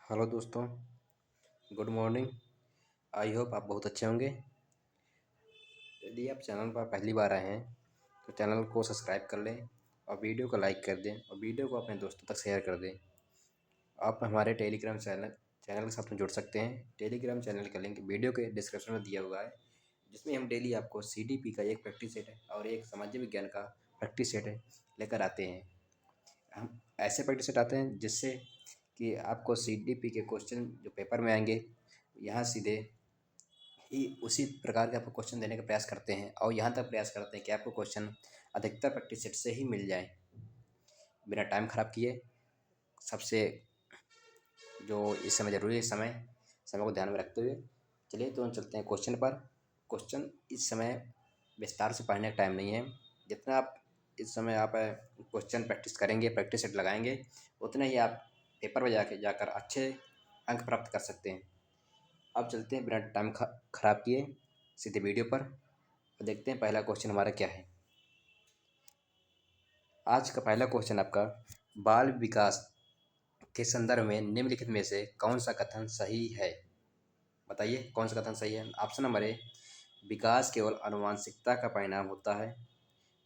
Hello दोस्तों, good morning. I hope आप बहुत अच्छे होंगे। यदि आप चैनल पर पहली बार आए हैं तो चैनल को सब्सक्राइब कर लें और वीडियो को लाइक कर दें और वीडियो को अपने दोस्तों तक शेयर कर दें। आप हमारे टेलीग्राम चैनल के साथ में जुड़ सकते हैं। टेलीग्राम चैनल का लिंक वीडियो के डिस्क्रिप्शन में दिया हुआ है, जिसमें हम डेली आपको सीडीपी का एक प्रैक्टिस सेट है और एक सामाजिक विज्ञान का प्रैक्टिस सेट है लेकर आते हैं। हम ऐसे प्रैक्टिस सेट आते हैं जिससे कि आपको सीडीपी के क्वेश्चन जो पेपर में आएंगे, यहाँ सीधे ही उसी प्रकार के आपको क्वेश्चन देने का प्रयास करते हैं और यहाँ तक प्रयास करते हैं कि आपको क्वेश्चन अधिकतर प्रैक्टिस सेट से ही मिल जाए। बिना टाइम ख़राब किए सबसे जो इस समय ज़रूरी है, समय को ध्यान में रखते हुए चलिए तो हम चलते हैं क्वेश्चन पर। क्वेश्चन इस समय विस्तार से पढ़ने का टाइम नहीं है। जितना आप इस समय आप क्वेश्चन प्रैक्टिस करेंगे, प्रैक्टिस सेट लगाएंगे, उतना ही आप पेपर में जाकर अच्छे अंक प्राप्त कर सकते हैं। अब चलते हैं बिना टाइम ख़राब किए सीधे वीडियो पर और देखते हैं पहला क्वेश्चन हमारा क्या है। आज का पहला क्वेश्चन आपका, बाल विकास के संदर्भ में निम्नलिखित में से कौन सा कथन सही है? बताइए कौन सा कथन सही है। ऑप्शन नंबर ए, विकास केवल आनुवंशिकता का परिणाम होता है।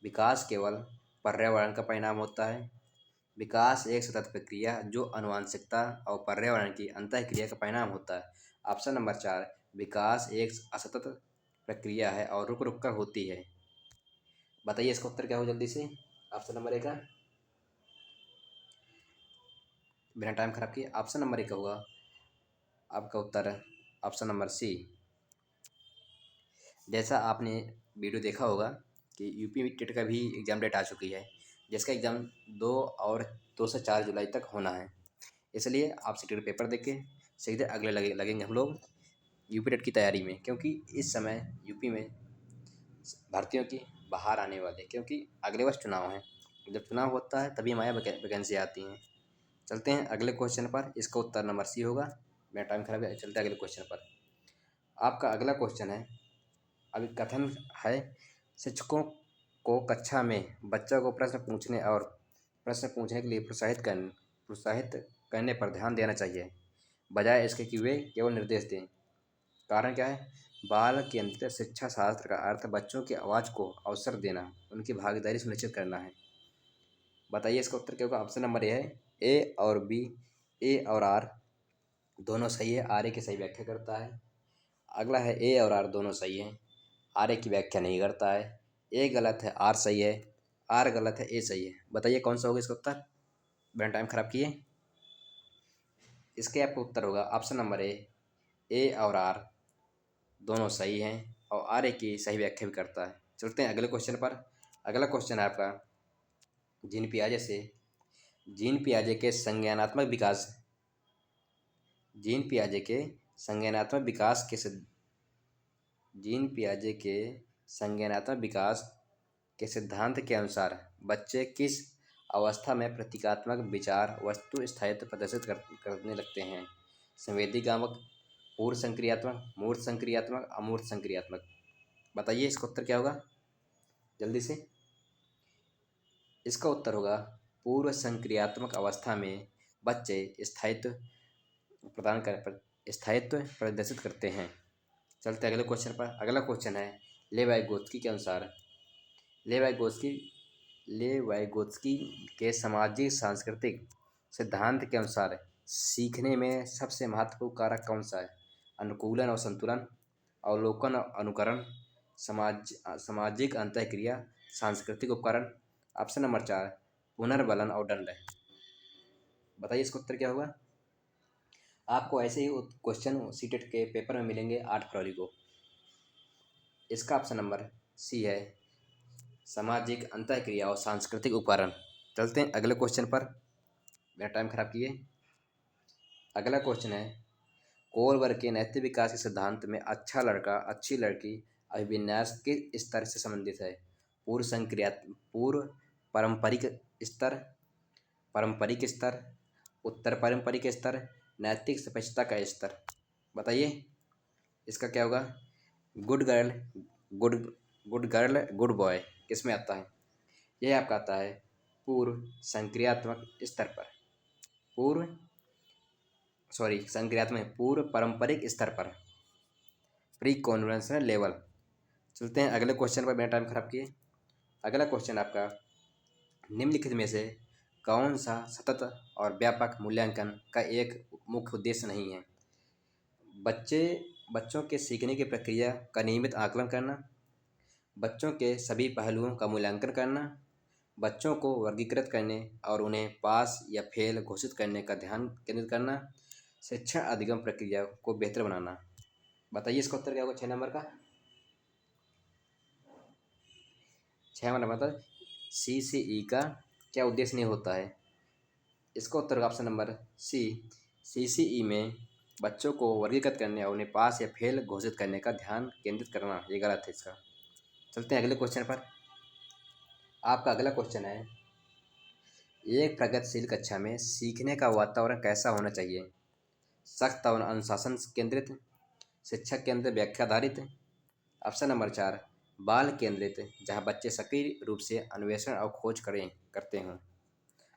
विकास केवल पर्यावरण का परिणाम होता है। विकास एक सतत प्रक्रिया जो आनुवंशिकता और पर्यावरण की अंतःक्रिया का परिणाम होता है। ऑप्शन नंबर 4, विकास एक असतत प्रक्रिया है और रुक रुक कर होती है। बताइए इसका उत्तर क्या हो जल्दी से। ऑप्शन नंबर ए का, बिना टाइम खराब किए ऑप्शन नंबर ए का होगा आपका उत्तर। Option number C. जैसा आपने वीडियो देखा होगा कि यूपी टेट का भी एग्ज़ाम डेट आ चुकी है, जिसका एग्ज़ाम 2 से 4 जुलाई तक होना है। इसलिए आप सीटेट पेपर देख के सीधे अगले लगेंगे हम लोग यूपी टेट की तैयारी में, क्योंकि इस समय यूपी में भर्तियों की बाहर आने वाले, क्योंकि अगले वर्ष चुनाव है। जब चुनाव होता है तभी हमारे वैकेंसी आती हैं। चलते हैं अगले क्वेश्चन पर। इसका उत्तर नंबर सी होगा। मेरा टाइम खराब है, चलते हैं अगले क्वेश्चन पर। आपका अगला क्वेश्चन है, अभी कथन है, शिक्षकों को कक्षा में बच्चों को प्रश्न पूछने के लिए प्रोत्साहित करने पर ध्यान देना चाहिए, बजाय इसके कि वे केवल निर्देश दें। कारण क्या है? बाल केंद्रित शिक्षा शास्त्र का अर्थ बच्चों की आवाज़ को अवसर देना, उनकी भागीदारी सुनिश्चित करना है। बताइए इसका उत्तर क्या होगा। ऑप्शन नंबर ए है, ए और बी, ए और आर दोनों सही है। आर ए की सही व्याख्या करता है। अगला है ए और आर दोनों सही है, आर ए की व्याख्या नहीं करता है। ए गलत है, आर सही है। आर गलत है, ए सही है। बताइए कौन सा होगा इसका उत्तर, बिना टाइम खराब किए। इसके आपका उत्तर होगा ऑप्शन नंबर ए और आर दोनों सही हैं और आर ए की सही व्याख्या भी करता है। चलते हैं अगले क्वेश्चन पर। अगला क्वेश्चन है आपका, जीन पियाजे से जीन पियाजे के संज्ञानात्मक विकास जीन पियाजे के संज्ञानात्मक विकास के सिद्ध जीन पियाजे के संज्ञानात्मक विकास के सिद्धांत के अनुसार बच्चे किस अवस्था में प्रतीकात्मक विचार वस्तु स्थायित्व प्रदर्शित करने लगते हैं? संवेदीगामक, पूर्व संक्रियात्मक, मूर्त संक्रियात्मक, अमूर्त संक्रियात्मक। बताइए इसका उत्तर क्या होगा जल्दी से। इसका उत्तर होगा पूर्व संक्रियात्मक अवस्था में बच्चे स्थायित्व प्रदर्शित करते हैं। चलते अगले क्वेश्चन पर। अगला क्वेश्चन है, लेवाइगोत्स्की के अनुसार लेवाइगोत्स्की के सामाजिक सांस्कृतिक सिद्धांत के अनुसार सीखने में सबसे महत्वपूर्ण कारक कौन सा है? अनुकूलन और संतुलन, अवलोकन और अनुकरण, सामाजिक अंतःक्रिया, सांस्कृतिक उपकरण। ऑप्शन नंबर 4, पुनर्बलन और दंड। बताइए इसका उत्तर क्या होगा। आपको ऐसे ही क्वेश्चन सीटेट के पेपर में मिलेंगे 8 फरवरी को। इसका ऑप्शन नंबर सी है, सामाजिक अंतःक्रिया और सांस्कृतिक उपकरण। चलते हैं अगले क्वेश्चन पर, मेरा टाइम खराब किए। अगला क्वेश्चन है, कोलबर्ग के नैतिक विकास के सिद्धांत में अच्छा लड़का अच्छी लड़की अभिविन्यास किस स्तर से संबंधित है? पूर्व पारंपरिक स्तर, उत्तर पारंपरिक स्तर, नैतिक स्पष्टता का स्तर। बताइए इसका क्या होगा। गुड गर्ल गुड बॉय किस में आता है? यह आपका आता है पूर्व संक्रियात्मक स्तर पर। संक्रियात्मक पूर्व पारंपरिक स्तर पर, प्री कॉन्वेंशनल लेवल। चलते हैं अगले क्वेश्चन पर, बिना टाइम खराब किए। अगला क्वेश्चन आपका, निम्नलिखित में से कौन सा सतत और व्यापक मूल्यांकन का एक मुख्य उद्देश्य नहीं है? बच्चों के सीखने की प्रक्रिया का नियमित आकलन करना, बच्चों के सभी पहलुओं का मूल्यांकन करना, बच्चों को वर्गीकृत करने और उन्हें पास या फेल घोषित करने का ध्यान केंद्रित करना, शिक्षण अधिगम प्रक्रिया को बेहतर बनाना। बताइए इसका उत्तर क्या होगा? 6 नंबर का, 6 नंबर मतलब CCE का क्या उद्देश्य नहीं होता है? इसका उत्तर ऑप्शन नंबर सी, CCE में बच्चों को वर्गीकृत करने और उन्हें पास या फेल घोषित करने का ध्यान केंद्रित करना, ये गलत है इसका। चलते हैं अगले क्वेश्चन पर। आपका अगला क्वेश्चन है, एक प्रगतिशील कक्षा में सीखने का वातावरण कैसा होना चाहिए? सख्त और अनुशासन केंद्रित, शिक्षक केंद्रित, व्याख्या आधारित। ऑप्शन नंबर 4, बाल केंद्रित, जहां बच्चे सक्रिय रूप से अन्वेषण और खोज करते हों।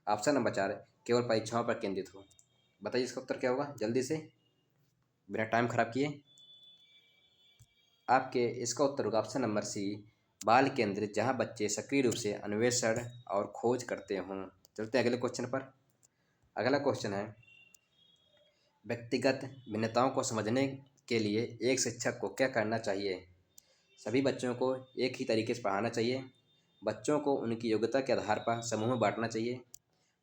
ऑप्शन नंबर 4, केवल परीक्षाओं पर केंद्रित हो। बताइए इसका उत्तर क्या होगा? जल्दी से, बिना टाइम खराब किए। आपके इसका उत्तर होगा ऑप्शन नंबर सी, बाल केंद्रित, जहां बच्चे सक्रिय रूप से अन्वेषण और खोज करते हों। चलते हैं अगले क्वेश्चन पर। अगला क्वेश्चन है, व्यक्तिगत भिन्नताओं को समझने के लिए एक शिक्षक को क्या करना चाहिए? सभी बच्चों को एक ही तरीके से पढ़ाना चाहिए, बच्चों को उनकी योग्यता के आधार पर समूह में बांटना चाहिए,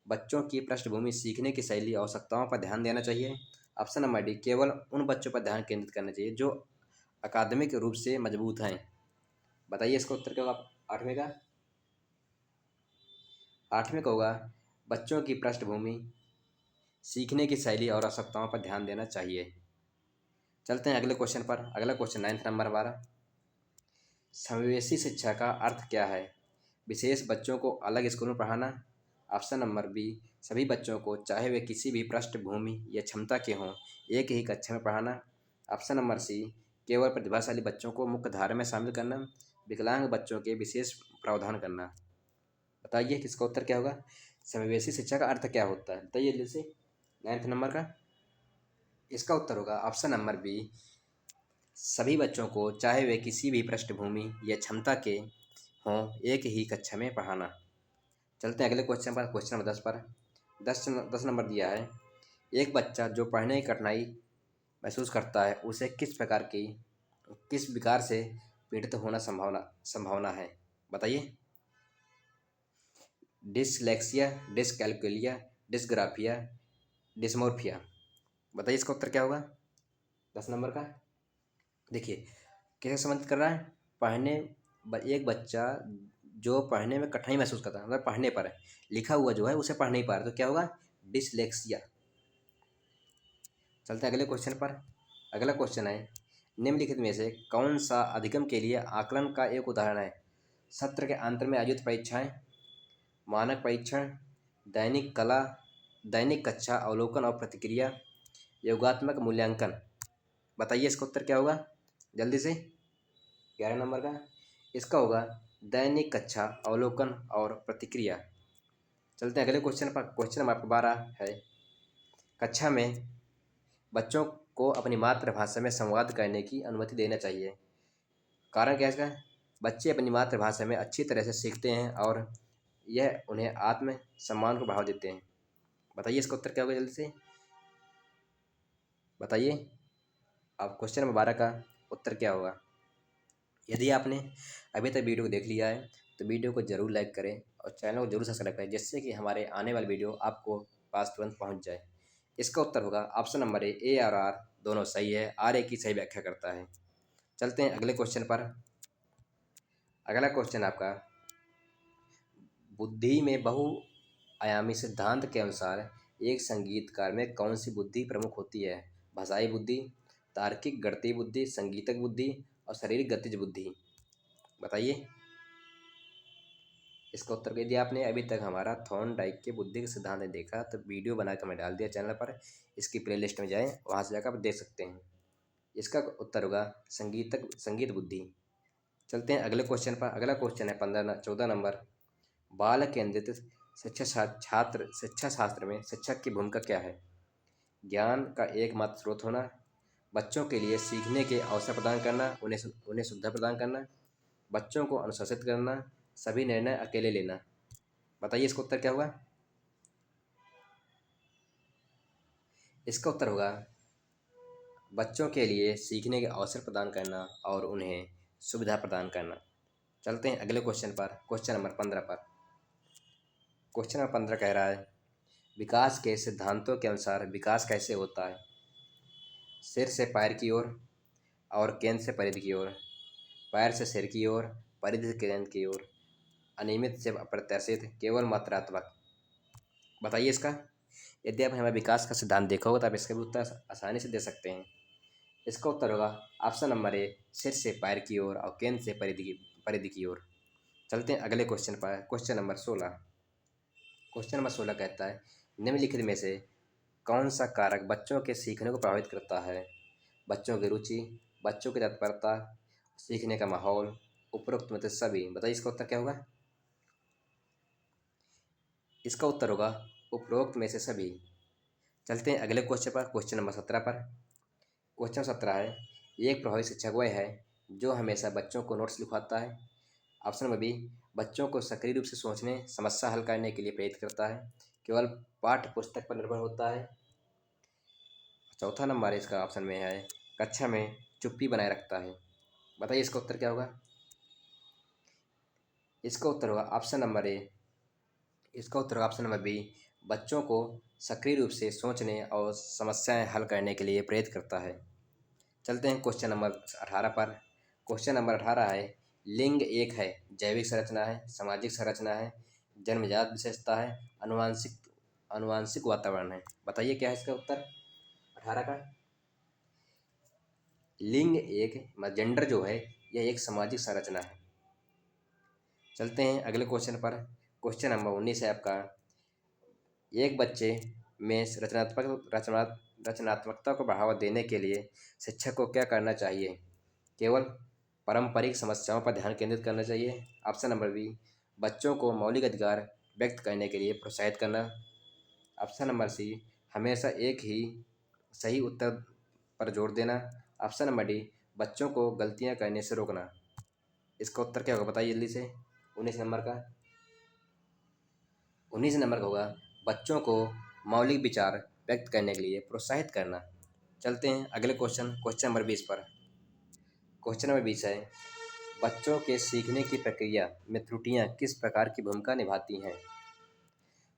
बच्चों की पृष्ठभूमि, सीखने की शैली, आवश्यकताओं पर ध्यान देना चाहिए। ऑप्शन नंबर डी, केवल उन बच्चों पर ध्यान केंद्रित करना चाहिए जो अकादमिक रूप से मजबूत हैं। बताइए इसका उत्तर क्या होगा? 8वें का, 8वें का होगा, बच्चों की पृष्ठभूमि, सीखने की शैली और आवश्यकताओं पर ध्यान देना चाहिए। चलते हैं अगले क्वेश्चन पर। अगला क्वेश्चन 9 नंबर हमारा, समावेशी शिक्षा का अर्थ क्या है? विशेष बच्चों को अलग स्कूल में पढ़ाना। ऑप्शन नंबर बी, सभी बच्चों को चाहे वे किसी भी पृष्ठभूमि या क्षमता के हों एक ही कक्षा में पढ़ाना। ऑप्शन नंबर सी, केवल प्रतिभाशाली बच्चों को मुख्य धारा में शामिल करना, विकलांग बच्चों के विशेष प्रावधान करना। बताइए किसका उत्तर क्या होगा? समावेशी शिक्षा का अर्थ क्या होता है? बताइए जल्दी से, 9 नंबर का। इसका उत्तर होगा ऑप्शन नंबर बी, सभी बच्चों को चाहे वे किसी भी पृष्ठभूमि या क्षमता के हों एक ही कक्षा में पढ़ाना। चलते हैं अगले क्वेश्चन पर, क्वेश्चन नंबर 10 पर। 10 नंबर दिया है, एक बच्चा जो पढ़ने की कठिनाई महसूस करता है उसे किस विकार से पीड़ित होना संभावना है? बताइए। Dyslexia, dyscalculia, dysgraphia, dysmorphia. बताइए इसका उत्तर क्या होगा? 10 नंबर का। देखिए कैसे संबंधित कर रहा है, एक बच्चा जो पढ़ने में कठिनाई महसूस करता है, मतलब पढ़ने पर लिखा हुआ जो है उसे पढ़ नहीं पा रहा, तो क्या होगा? डिसलेक्सिया। चलते हैं अगले क्वेश्चन पर। अगला क्वेश्चन है, निम्नलिखित में से कौन सा अधिगम के लिए आकलन का एक उदाहरण है? सत्र के अंत में आयोजित परीक्षाएं, मानक परीक्षण, दैनिक कक्षा अवलोकन और प्रतिक्रिया, योगात्मक मूल्यांकन। बताइए इसका उत्तर क्या होगा? जल्दी से, 11 नंबर का। इसका होगा दैनिक कक्षा अवलोकन और प्रतिक्रिया। चलते हैं अगले क्वेश्चन पर। क्वेश्चन नंबर 12 है, कक्षा में बच्चों को अपनी मातृभाषा में संवाद करने की अनुमति देना चाहिए। कारण क्या है इसका? बच्चे अपनी मातृभाषा में अच्छी तरह से सीखते हैं और यह उन्हें आत्म सम्मान को बढ़ावा देते हैं। बताइए इसका उत्तर क्या होगा? जल्दी से बताइए। अब क्वेश्चन नंबर 12 का उत्तर क्या होगा? यदि आपने अभी तक वीडियो को देख लिया है तो वीडियो को जरूर लाइक करें और चैनल को जरूर सब्सक्राइब करें, जिससे कि हमारे आने वाले वीडियो आपको पास तुरंत पहुंच जाए। इसका उत्तर होगा ऑप्शन नंबर ए और आर दोनों सही है, आर ए की सही व्याख्या करता है। चलते हैं अगले क्वेश्चन पर। अगला क्वेश्चन आपका, बुद्धि में बहुआयामी सिद्धांत के अनुसार एक संगीतकार में कौन सी बुद्धि प्रमुख होती है? भाषाई बुद्धि, तार्किक गणितीय बुद्धि, संगीतक बुद्धि और शारीरिक गतिज बुद्धि। बताइए इसका उत्तर। यदि आपने अभी तक हमारा थॉर्नडाइक के बुद्धि के सिद्धांत नहीं देखा तो वीडियो बनाकर मैं डाल दिया चैनल पर, इसकी प्लेलिस्ट में जाएं, वहाँ से जाकर आप देख सकते हैं। इसका उत्तर होगा संगीत बुद्धि। चलते हैं अगले क्वेश्चन पर। अगला क्वेश्चन है 14 नंबर, बाल केंद्रित शिक्षा शास्त्र में शिक्षक की भूमिका क्या है? ज्ञान का एकमात्र स्रोत होना, बच्चों के लिए सीखने के अवसर प्रदान करना, उन्हें सुविधा प्रदान करना, बच्चों को अनुशासित करना, सभी निर्णय अकेले लेना। बताइए इसका उत्तर क्या होगा? इसका उत्तर होगा बच्चों के लिए सीखने के अवसर प्रदान करना और उन्हें सुविधा प्रदान करना। चलते हैं अगले क्वेश्चन पर, क्वेश्चन नंबर 15 पर। क्वेश्चन नंबर 15 कह रहा है, विकास के सिद्धांतों के अनुसार विकास कैसे होता है? सिर से पैर की ओर और केंद्र से परिधि की ओर, पैर से सिर की ओर, परिधि से केंद्र की ओर, अनियमित से अप्रत्याशित, केवल मात्रात्मक। बताइए इसका। यदि आप हमें विकास का सिद्धांत देखा होगा तो आप इसका भी उत्तर आसानी से दे सकते हैं। इसका उत्तर होगा ऑप्शन नंबर ए, सिर से पैर की ओर और केंद्र से परिधि की ओर। चलते हैं अगले क्वेश्चन पर, क्वेश्चन नंबर 16। क्वेश्चन नंबर 16 कहता है, निम्नलिखित में से कौन सा कारक बच्चों के सीखने को प्रभावित करता है? बच्चों की रुचि, बच्चों की तत्परता, सीखने का माहौल, उपरोक्त में से सभी। बताइए इसका उत्तर क्या होगा? इसका उत्तर होगा उपरोक्त में से सभी। चलते हैं अगले क्वेश्चन पर, क्वेश्चन नंबर 17 पर। क्वेश्चन 17 है, एक प्रभावी शिक्षक वह है जो हमेशा बच्चों को नोट्स लिखवाता है। ऑप्शन नंबर बी, बच्चों को सक्रिय रूप से सोचने, समस्या हल करने के लिए प्रेरित करता है, केवल पाठ्य पुस्तक पर निर्भर होता है। चौथा नंबर इसका ऑप्शन में है, कक्षा में चुप्पी बनाए रखता है। बताइए इसका उत्तर क्या होगा? इसका उत्तर होगा ऑप्शन नंबर ए, इसका उत्तर होगा ऑप्शन नंबर बी, बच्चों को सक्रिय रूप से सोचने और समस्याएं हल करने के लिए प्रेरित करता है। चलते हैं क्वेश्चन नंबर 18 पर। क्वेश्चन नंबर 18 है, लिंग एक है, जैविक संरचना है, सामाजिक संरचना है, जन्मजात विशेषता है, अनुवांशिक अनुवांशिक वातावरण है। बताइए क्या है इसका उत्तर 18 का? लिंग एक, जेंडर जो है यह एक सामाजिक संरचना है। चलते हैं अगले क्वेश्चन पर। क्वेश्चन नंबर 19 है आपका, एक बच्चे में रचनात्मकता को बढ़ावा देने के लिए शिक्षक को क्या करना चाहिए? केवल पारंपरिक समस्याओं पर ध्यान केंद्रित करना चाहिए। ऑप्शन नंबर बी, बच्चों को मौलिक अधिकार व्यक्त करने के लिए प्रोत्साहित करना। ऑप्शन नंबर सी, हमेशा एक ही सही उत्तर पर जोर देना। ऑप्शन नंबर डी, बच्चों को गलतियां करने से रोकना। इसका उत्तर क्या होगा बताइए जल्दी से। 19 नंबर का 19 नंबर का होगा बच्चों को मौलिक विचार व्यक्त करने के लिए प्रोत्साहित करना। चलते हैं अगले क्वेश्चन, क्वेश्चन नंबर 20 पर। क्वेश्चन नंबर 20 है, बच्चों के सीखने की प्रक्रिया में त्रुटियां किस प्रकार की भूमिका निभाती हैं?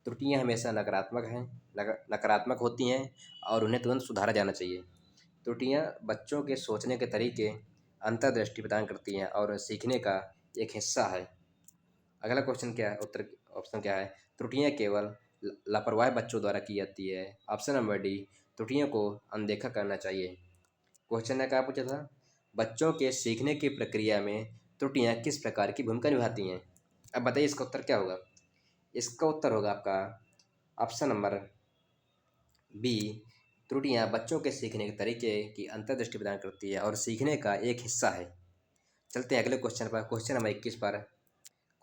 त्रुटियां हमेशा नकारात्मक होती हैं और उन्हें तुरंत सुधारा जाना चाहिए। त्रुटियां बच्चों के सोचने के तरीके, अंतर्दृष्टि प्रदान करती हैं और सीखने का एक हिस्सा है। अगला क्वेश्चन क्या है, उत्तर ऑप्शन क्या है? त्रुटियां केवल लापरवाह बच्चों द्वारा की जाती है। ऑप्शन नंबर डी, त्रुटियों को अनदेखा करना चाहिए। क्वेश्चन ने क्या पूछा था? बच्चों के सीखने की प्रक्रिया में त्रुटियां किस प्रकार की भूमिका निभाती हैं? अब बताइए इसका उत्तर क्या होगा? इसका उत्तर होगा आपका ऑप्शन नंबर बी, त्रुटियां बच्चों के सीखने के तरीके की अंतर्दृष्टि प्रदान करती है और सीखने का एक हिस्सा है। चलते हैं अगले क्वेश्चन पर, क्वेश्चन नंबर 21 पर।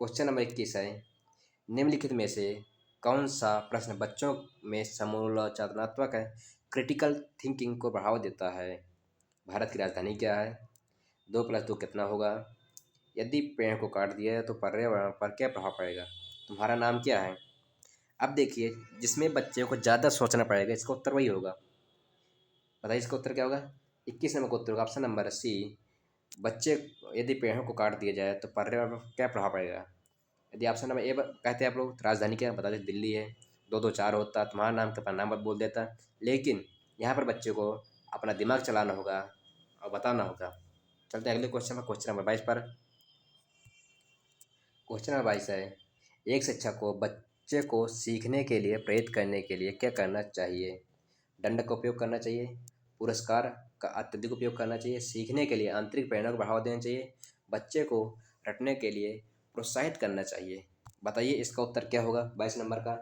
क्वेश्चन नंबर 21 है, निम्नलिखित में से कौन सा प्रश्न बच्चों में समालोचनात्मक क्रिटिकल थिंकिंग को बढ़ावा देता है? भारत की राजधानी क्या है? 2+2 कितना होगा? यदि पेड़ को काट दिया है तो पर्यावरण पर क्या प्रभाव पड़ेगा? तुम्हारा नाम क्या है? अब देखिए, जिसमें बच्चे को ज़्यादा सोचना पड़ेगा इसका उत्तर वही होगा। बताइए इसका उत्तर क्या होगा? 21 नंबर का उत्तर होगा ऑप्शन नंबर सी, बच्चे यदि पेड़ों को काट दिया जाए तो पर्यावरण पर क्या प्रभाव पड़ेगा। यदि ऑप्शन नंबर ए कहते हैं आप लोग, तो राजधानी क्या बता दें, दिल्ली है। 2-2 4 होता, तुम्हारा नाम के अपना नाम मत बोल देता। लेकिन यहाँ पर बच्चे को अपना दिमाग चलाना होगा और बताना होगा। चलते हैं अगले क्वेश्चन पर, क्वेश्चन नंबर 22 पर। क्वेश्चन नंबर 22 है, एक शिक्षक को बच्चे को सीखने के लिए प्रेरित करने के लिए क्या करना चाहिए? दंड का उपयोग करना चाहिए, पुरस्कार का अत्यधिक उपयोग करना चाहिए, सीखने के लिए आंतरिक प्रेरणा को बढ़ावा देना चाहिए, बच्चे को रटने के लिए प्रोत्साहित करना चाहिए। बताइए इसका उत्तर क्या होगा 22 नंबर का?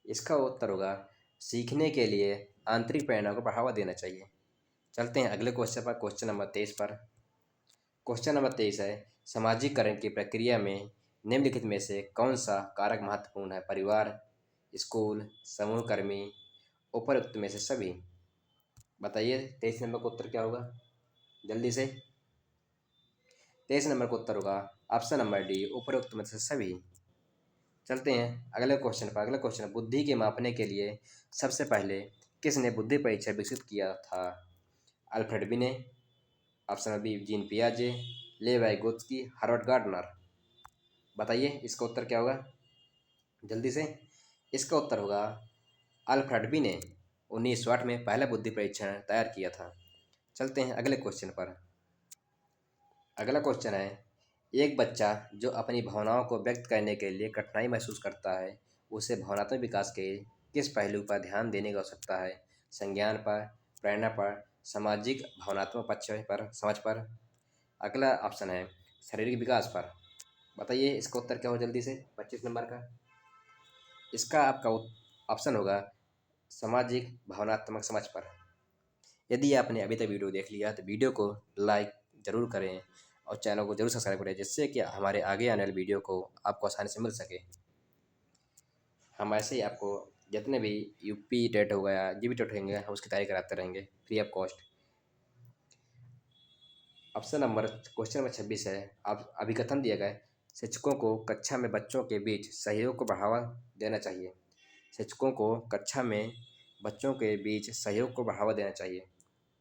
इसका उत्तर होगा सीखने के लिए आंतरिक प्रेरणा को बढ़ावा देना चाहिए। चलते हैं अगले क्वेश्चन पर, क्वेश्चन नंबर 23 पर। क्वेश्चन नंबर 23 है, सामाजिकरण की प्रक्रिया में निम्नलिखित में से कौन सा कारक महत्वपूर्ण है? परिवार, स्कूल, समूह कर्मी, उपरोक्त में से सभी। बताइए 23 नंबर का उत्तर क्या होगा जल्दी से। 23 नंबर का उत्तर होगा ऑप्शन नंबर डी, उपरोक्त में से सभी। चलते हैं अगले क्वेश्चन पर। अगला क्वेश्चन, बुद्धि के मापने के लिए सबसे पहले किसने बुद्धि परीक्षण विकसित किया था? Alfred Binet, option B Jean पियाजे, लेवी गोत्स्की, हार्वर्ड गार्डनर। बताइए इसका उत्तर क्या होगा जल्दी से। इसका उत्तर होगा अल्फ्रेड बिने। 1908 में पहला बुद्धि परीक्षण तैयार किया था। चलते हैं अगले क्वेश्चन पर। अगला क्वेश्चन है, एक बच्चा जो अपनी भावनाओं को व्यक्त करने के लिए कठिनाई महसूस करता है, उसे भावनात्मक विकास के किस पहलू पर ध्यान देने की आवश्यकता है? संज्ञान पर, प्रेरणा पर, सामाजिक भावनात्मक पक्ष पर, समझ पर। अगला ऑप्शन है शारीरिक विकास पर। बताइए इसका उत्तर क्या हो जल्दी से 25 नंबर का। इसका आपका ऑप्शन होगा सामाजिक भावनात्मक समझ पर। यदि आपने अभी तक वीडियो देख लिया तो वीडियो को लाइक ज़रूर करें और चैनल को जरूर सब्सक्राइब करें, जिससे कि हमारे आगे आने वाले वीडियो को आपको आसानी से मिल सके। हम ऐसे ही आपको जितने भी यूपी टेट हो गया, जीबी टेट होंगे, हम उसकी तैयारी कराते रहेंगे free of cost. Option number question number 26 है। अब अभिकथन दिया गया, शिक्षकों को कक्षा में बच्चों के बीच सहयोग को बढ़ावा देना चाहिए। शिक्षकों को कक्षा में बच्चों के बीच सहयोग को बढ़ावा देना चाहिए।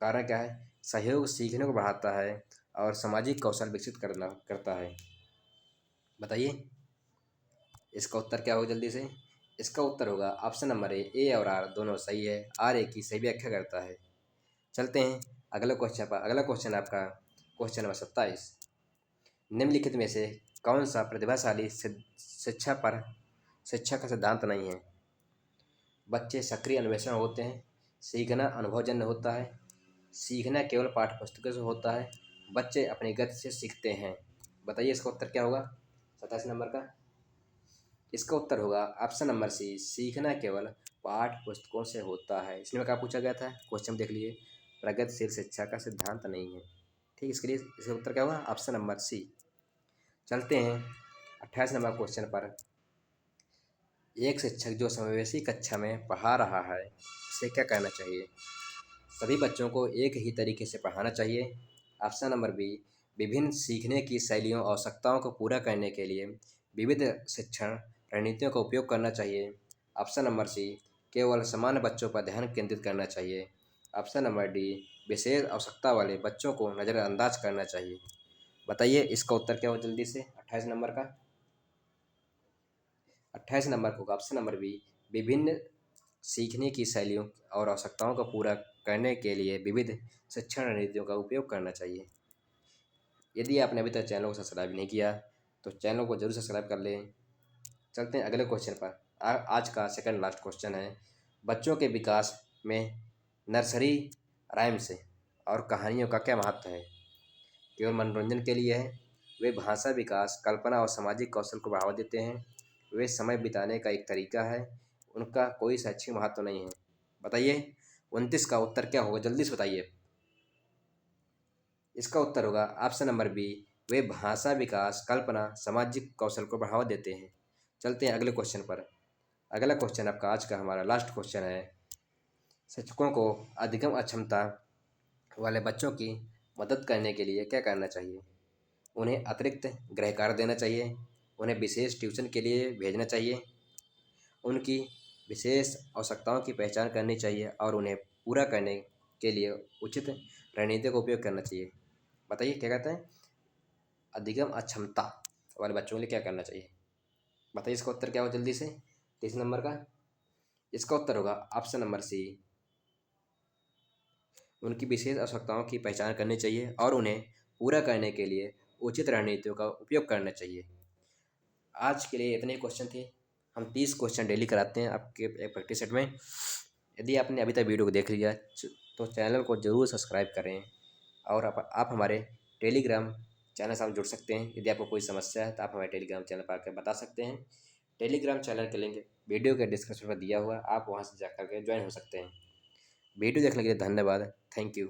कारण क्या है? सहयोग सीखने को बढ़ाता है और सामाजिक कौशल विकसित करता है। बताइए इसका उत्तर क्या होगा जल्दी से। इसका उत्तर होगा ऑप्शन नंबर ए और आर दोनों सही है। आर ए की सही व्याख्या करता है। चलते हैं अगले क्वेश्चन पर। अगला क्वेश्चन आपका क्वेश्चन नंबर 27, निम्नलिखित में से कौन सा प्रतिभाशाली शिक्षा का सिद्धांत नहीं है? बच्चे सक्रिय अन्वेषण होते हैं, सीखना अनुभवजन्य होता है, सीखना केवल पाठ्य पुस्तकों से होता है, बच्चे अपनी गति से सीखते हैं। बताइए इसका उत्तर क्या होगा 27 नंबर का। इसका उत्तर होगा ऑप्शन नंबर सी, सीखना केवल पाठ्य पुस्तकों से होता है। इसमें क्या पूछा गया था क्वेश्चन देख लिए, प्रगतिशील शिक्षा का सिद्धांत नहीं है। ठीक, इसके लिए इसका उत्तर क्या होगा ऑप्शन नंबर सी। चलते हैं 28 नंबर क्वेश्चन पर। एक शिक्षक जो समावेशी कक्षा में पढ़ा रहा है उसे क्या करना चाहिए? सभी बच्चों को एक ही तरीके से पढ़ाना चाहिए। ऑप्शन नंबर बी, विभिन्न सीखने की शैलियों और आवश्यकताओं को पूरा करने के लिए विविध शिक्षण रणनीतियों का उपयोग करना चाहिए। ऑप्शन नंबर सी, केवल सामान्य बच्चों पर ध्यान केंद्रित करना चाहिए। ऑप्शन नंबर डी, विशेष आवश्यकता वाले बच्चों को नज़रअंदाज करना चाहिए। बताइए इसका उत्तर क्या हो जल्दी से 28 नंबर का। 28 नंबर को ऑप्शन नंबर बी, विभिन्न सीखने की शैलियों और आवश्यकताओं को पूरा करने के लिए विविध शिक्षण रणनीतियों का उपयोग करना चाहिए। यदि आपने अभी तक चैनल को सब्सक्राइब नहीं किया तो चैनल को जरूर सब्सक्राइब कर लें। चलते हैं अगले क्वेश्चन पर। आज का सेकंड लास्ट क्वेश्चन है, बच्चों के विकास में नर्सरी राइम्स और कहानियों का क्या महत्व है? केवल मनोरंजन के लिए है, वे भाषा विकास, कल्पना और सामाजिक कौशल को बढ़ावा देते हैं, वे समय बिताने का एक तरीका है, उनका कोई शैक्षिक महत्व नहीं है। बताइए 29 का उत्तर क्या होगा जल्दी से बताइए। इसका उत्तर होगा ऑप्शन नंबर बी, वे भाषा विकास, कल्पना, सामाजिक कौशल को बढ़ावा देते हैं। चलते हैं अगले क्वेश्चन पर। अगला क्वेश्चन आपका आज का हमारा लास्ट क्वेश्चन है, शिक्षकों को अधिगम अक्षमता वाले बच्चों की मदद करने के लिए क्या करना चाहिए? उन्हें अतिरिक्त गृह कार्य देना चाहिए, उन्हें विशेष ट्यूशन के लिए भेजना चाहिए, उनकी विशेष आवश्यकताओं की पहचान करनी चाहिए और उन्हें पूरा करने के लिए उचित रणनीति का उपयोग करना चाहिए। बताइए क्या कहते हैं? अधिगम अक्षमता वाले बच्चों के लिए क्या करना चाहिए? बताइए इसका उत्तर क्या हो जल्दी से 30 नंबर का। इसका उत्तर होगा ऑप्शन नंबर सी, उनकी विशेष आवश्यकताओं की पहचान करनी चाहिए और उन्हें पूरा करने के लिए उचित रणनीतियों का उपयोग करना चाहिए। आज के लिए इतने क्वेश्चन थे। हम 30 क्वेश्चन डेली कराते हैं आपके प्रैक्टिस सेट में। यदि आपने अभी तक वीडियो को देख लिया तो चैनल को ज़रूर सब्सक्राइब करें और आप हमारे टेलीग्राम चैनल से आप जुड़ सकते हैं। यदि आपको कोई समस्या है तो आप हमारे टेलीग्राम चैनल पर आकर बता सकते हैं। टेलीग्राम चैनल के लिंक वीडियो के डिस्क्रिप्शन में दिया हुआ है, आप वहां से जाकर के ज्वाइन हो सकते हैं। वीडियो देखने के लिए धन्यवाद। Thank you.